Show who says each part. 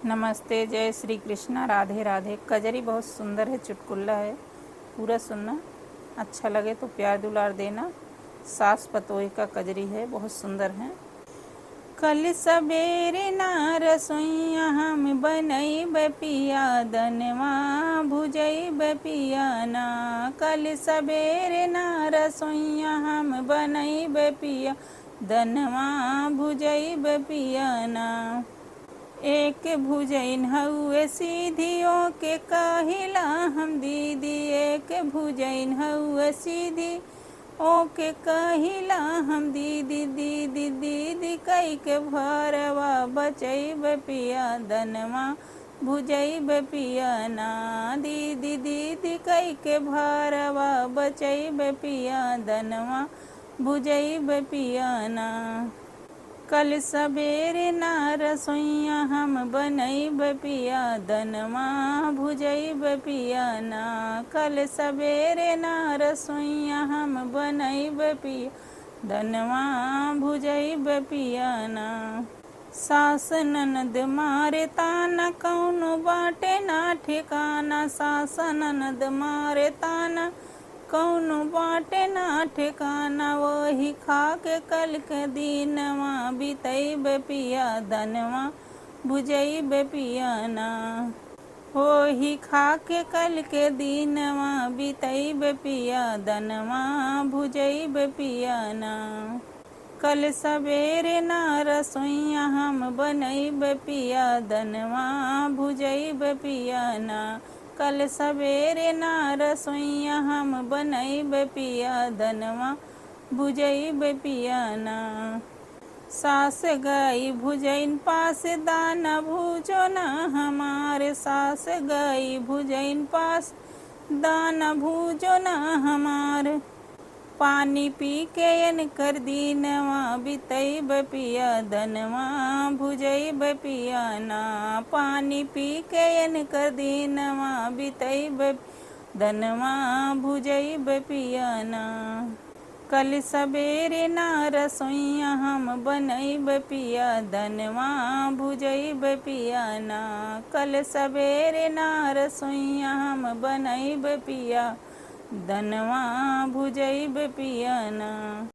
Speaker 1: नमस्ते, जय श्री कृष्णा, राधे राधे। कजरी बहुत सुंदर है, चुटकुला है, पूरा सुनना। अच्छा लगे तो प्यार दुलार देना। सास पतोह का कजरी है, बहुत सुंदर है। कल सबेरे ना रसोइया हम बनैब पिया, दनवा भुजैब पिया ना। कल सबेरे ना रसोइया हम बनैब पिया, दनवा भुजैब पिया ना। एक भुजैन हउए सीधियों के कहिला हम दीदी, एक भुजैन हउए सीधी ओके कहिला हम दीदी। दीदी दीदी कई के भरवा बचैब पिया, दनवा भुजैब पिया ना। दीदी दीदी कई के भरवा बचैब पिया, दनवा भुजैब पिया ना। कल सबेरे ना रसोइया हम बनैब पिया, दनवा भुजैब पिया ना। कल सबेरे ना रसोइया हम बनैब पिया, दनवा भुजैब पिया ना। सास ननद मारे ताना, कौनो बाटे ना ठिकाना। सास ननद मारे ताना, कौनो बाटे ना ठिकाना। वही खा के कल के दीनवा बितैब पिया, दनवा भुजैब पिया ना। वही खा के कल के दीनवा बितैब पिया, दनवा भुजैब पिया ना। कल सबेरे ना रसोइया हम बनैब पिया, दनवा भुजैब पिया ना। कल सबेरे ना रसोइया हम बनैब पिया, दनवा भुजैब पिया ना। सास गई भुजैन पास, दाना भूजो ना हमारे। सास गई भुजैन पास, दाना भूजो ना हमारे। पानी पी के इनकर दीनवा बितैब पिया, दनवा भुजैब पिया ना। पानी पी के इनकर दीनवा बितैब, दनवा भुजैब पिया ना। कल सबेरे ना रसोइया हम बनैब पिया, दनवा भुजैब पिया ना। कल सबेरे ना रसोइया हम बनैब पिया, दनवा भुजैब पिया ना।